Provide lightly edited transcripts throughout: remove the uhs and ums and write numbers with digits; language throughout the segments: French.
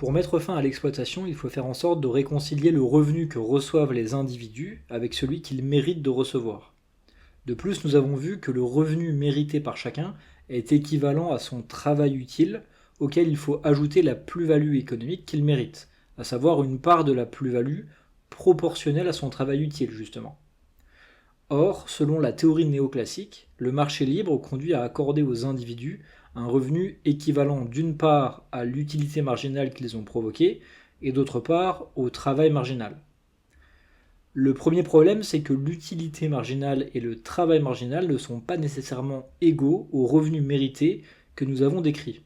Pour mettre fin à l'exploitation, il faut faire en sorte de réconcilier le revenu que reçoivent les individus avec celui qu'ils méritent de recevoir. De plus, nous avons vu que le revenu mérité par chacun est équivalent à son travail utile, auquel il faut ajouter la plus-value économique qu'il mérite, à savoir une part de la plus-value proportionnelle à son travail utile, justement. Or, selon la théorie néoclassique, le marché libre conduit à accorder aux individus un revenu équivalent d'une part à l'utilité marginale qu'ils ont provoquée et d'autre part au travail marginal. Le premier problème, c'est que l'utilité marginale et le travail marginal ne sont pas nécessairement égaux au revenu mérité que nous avons décrit.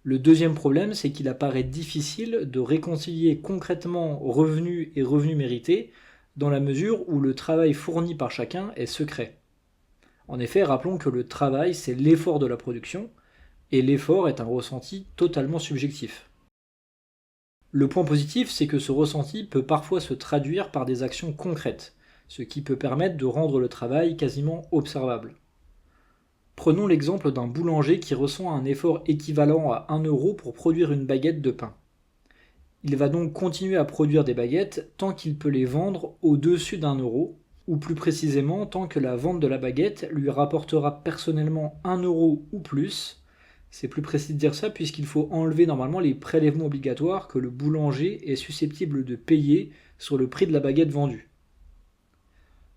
Le deuxième problème, c'est qu'il apparaît difficile de réconcilier concrètement revenu et revenu mérité dans la mesure où le travail fourni par chacun est secret. En effet, rappelons que le travail, c'est l'effort de la production, et l'effort est un ressenti totalement subjectif. Le point positif, c'est que ce ressenti peut parfois se traduire par des actions concrètes, ce qui peut permettre de rendre le travail quasiment observable. Prenons l'exemple d'un boulanger qui ressent un effort équivalent à 1 euro pour produire une baguette de pain. Il va donc continuer à produire des baguettes tant qu'il peut les vendre au-dessus d'1 euro, ou plus précisément tant que la vente de la baguette lui rapportera personnellement 1 euro ou plus. C'est plus précis de dire ça puisqu'il faut enlever normalement les prélèvements obligatoires que le boulanger est susceptible de payer sur le prix de la baguette vendue.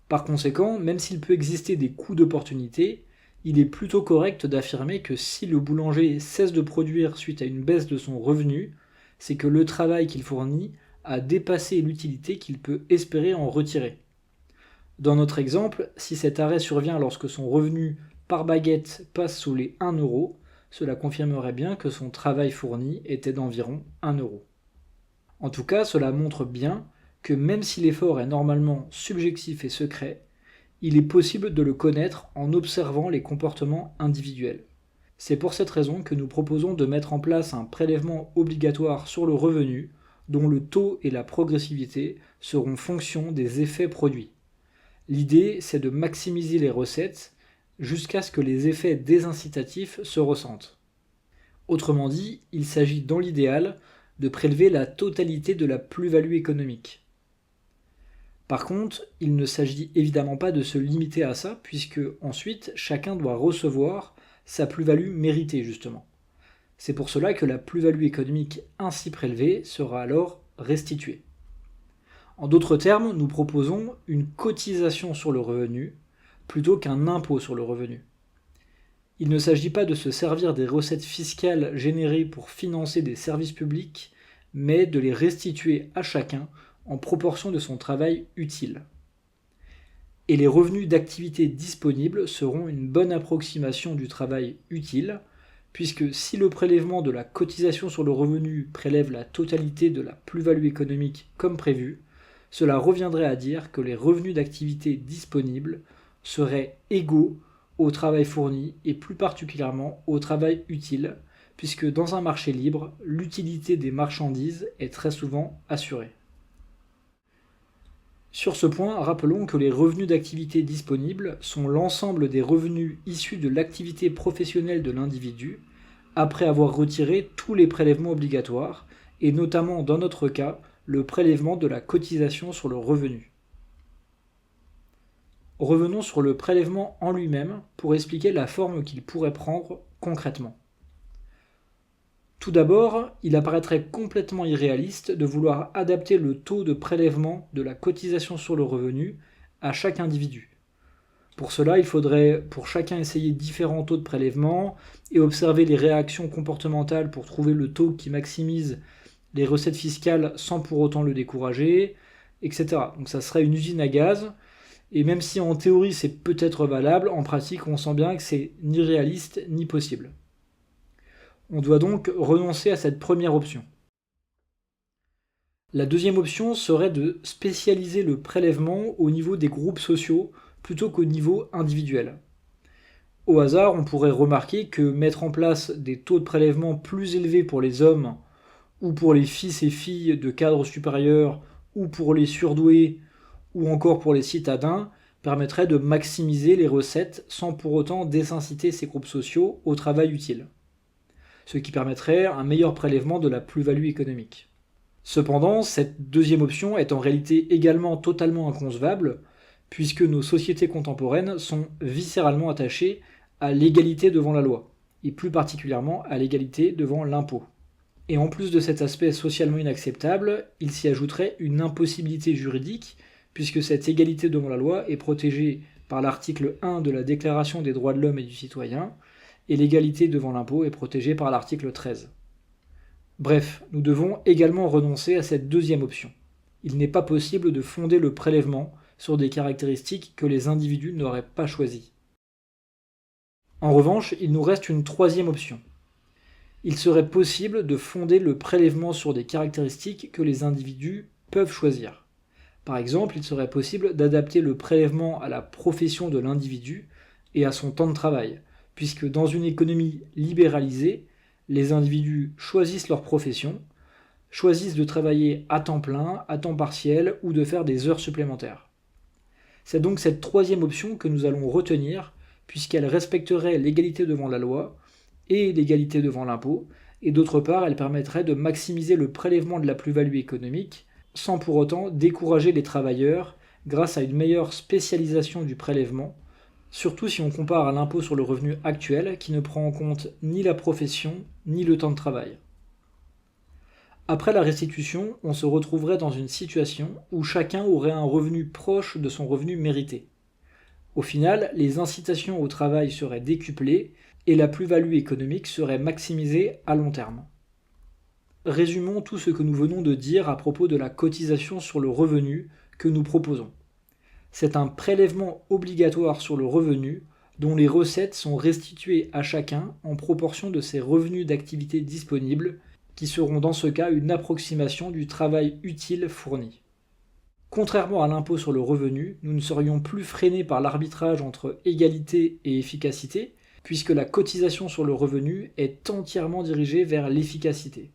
Par conséquent, même s'il peut exister des coûts d'opportunité, il est plutôt correct d'affirmer que si le boulanger cesse de produire suite à une baisse de son revenu, c'est que le travail qu'il fournit a dépassé l'utilité qu'il peut espérer en retirer. Dans notre exemple, si cet arrêt survient lorsque son revenu par baguette passe sous les 1 euro, cela confirmerait bien que son travail fourni était d'environ 1 euro. En tout cas, cela montre bien que même si l'effort est normalement subjectif et secret, il est possible de le connaître en observant les comportements individuels. C'est pour cette raison que nous proposons de mettre en place un prélèvement obligatoire sur le revenu dont le taux et la progressivité seront fonction des effets produits. L'idée, c'est de maximiser les recettes jusqu'à ce que les effets désincitatifs se ressentent. Autrement dit, il s'agit dans l'idéal de prélever la totalité de la plus-value économique. Par contre, il ne s'agit évidemment pas de se limiter à ça, puisque ensuite chacun doit recevoir sa plus-value méritée justement. C'est pour cela que la plus-value économique ainsi prélevée sera alors restituée. En d'autres termes, nous proposons une cotisation sur le revenu plutôt qu'un impôt sur le revenu. Il ne s'agit pas de se servir des recettes fiscales générées pour financer des services publics, mais de les restituer à chacun en proportion de son travail utile. Et les revenus d'activité disponibles seront une bonne approximation du travail utile, puisque si le prélèvement de la cotisation sur le revenu prélève la totalité de la plus-value économique comme prévu, cela reviendrait à dire que les revenus d'activité disponibles seraient égaux au travail fourni et plus particulièrement au travail utile, puisque dans un marché libre, l'utilité des marchandises est très souvent assurée. Sur ce point, rappelons que les revenus d'activité disponibles sont l'ensemble des revenus issus de l'activité professionnelle de l'individu, après avoir retiré tous les prélèvements obligatoires, et notamment dans notre cas, le prélèvement de la cotisation sur le revenu. Revenons sur le prélèvement en lui-même pour expliquer la forme qu'il pourrait prendre concrètement. Tout d'abord, il apparaîtrait complètement irréaliste de vouloir adapter le taux de prélèvement de la cotisation sur le revenu à chaque individu. Pour cela, il faudrait pour chacun essayer différents taux de prélèvement et observer les réactions comportementales pour trouver le taux qui maximise les recettes fiscales sans pour autant le décourager, etc. Donc ça serait une usine à gaz, et même si en théorie c'est peut-être valable, en pratique on sent bien que c'est ni réaliste ni possible. On doit donc renoncer à cette première option. La deuxième option serait de spécialiser le prélèvement au niveau des groupes sociaux plutôt qu'au niveau individuel. Au hasard, on pourrait remarquer que mettre en place des taux de prélèvement plus élevés pour les hommes ou pour les fils et filles de cadres supérieurs ou pour les surdoués ou encore pour les citadins permettrait de maximiser les recettes sans pour autant désinciter ces groupes sociaux au travail utile. ce qui permettrait un meilleur prélèvement de la plus-value économique. Cependant, cette deuxième option est en réalité également totalement inconcevable, puisque nos sociétés contemporaines sont viscéralement attachées à l'égalité devant la loi, et plus particulièrement à l'égalité devant l'impôt. Et en plus de cet aspect socialement inacceptable, il s'y ajouterait une impossibilité juridique, puisque cette égalité devant la loi est protégée par l'article 1 de la Déclaration des droits de l'homme et du citoyen, et l'égalité devant l'impôt est protégée par l'article 13. Bref, nous devons également renoncer à cette deuxième option. Il n'est pas possible de fonder le prélèvement sur des caractéristiques que les individus n'auraient pas choisies. En revanche, il nous reste une troisième option. Il serait possible de fonder le prélèvement sur des caractéristiques que les individus peuvent choisir. Par exemple, il serait possible d'adapter le prélèvement à la profession de l'individu et à son temps de travail, puisque dans une économie libéralisée, les individus choisissent leur profession, choisissent de travailler à temps plein, à temps partiel ou de faire des heures supplémentaires. C'est donc cette troisième option que nous allons retenir, puisqu'elle respecterait l'égalité devant la loi et l'égalité devant l'impôt, et d'autre part, elle permettrait de maximiser le prélèvement de la plus-value économique, sans pour autant décourager les travailleurs grâce à une meilleure spécialisation du prélèvement, surtout si on compare à l'impôt sur le revenu actuel qui ne prend en compte ni la profession ni le temps de travail. Après la restitution, on se retrouverait dans une situation où chacun aurait un revenu proche de son revenu mérité. Au final, les incitations au travail seraient décuplées et la plus-value économique serait maximisée à long terme. Résumons tout ce que nous venons de dire à propos de la cotisation sur le revenu que nous proposons. C'est un prélèvement obligatoire sur le revenu dont les recettes sont restituées à chacun en proportion de ses revenus d'activité disponibles, qui seront dans ce cas une approximation du travail utile fourni. Contrairement à l'impôt sur le revenu, nous ne serions plus freinés par l'arbitrage entre égalité et efficacité, puisque la cotisation sur le revenu est entièrement dirigée vers l'efficacité.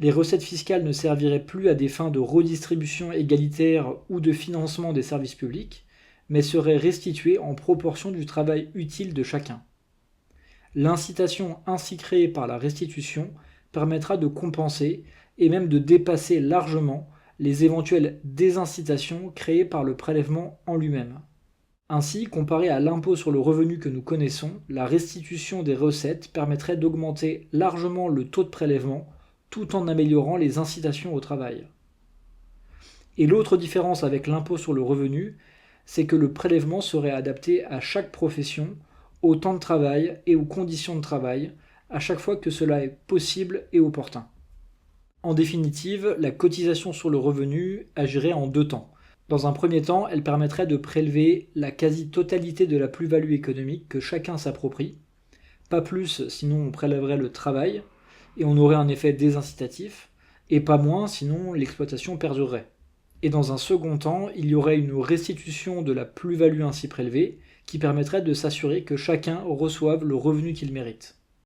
Les recettes fiscales ne serviraient plus à des fins de redistribution égalitaire ou de financement des services publics, mais seraient restituées en proportion du travail utile de chacun. L'incitation ainsi créée par la restitution permettra de compenser et même de dépasser largement les éventuelles désincitations créées par le prélèvement en lui-même. Ainsi, comparé à l'impôt sur le revenu que nous connaissons, la restitution des recettes permettrait d'augmenter largement le taux de prélèvement tout en améliorant les incitations au travail. Et l'autre différence avec l'impôt sur le revenu, c'est que le prélèvement serait adapté à chaque profession, au temps de travail et aux conditions de travail, à chaque fois que cela est possible et opportun. En définitive, la cotisation sur le revenu agirait en deux temps. Dans un premier temps, elle permettrait de prélever la quasi-totalité de la plus-value économique que chacun s'approprie, pas plus sinon on prélèverait le travail, et on aurait un effet désincitatif, et pas moins sinon l'exploitation perdurerait. Et dans un second temps, il y aurait une restitution de la plus-value ainsi prélevée, qui permettrait de s'assurer que chacun reçoive le revenu qu'il mérite.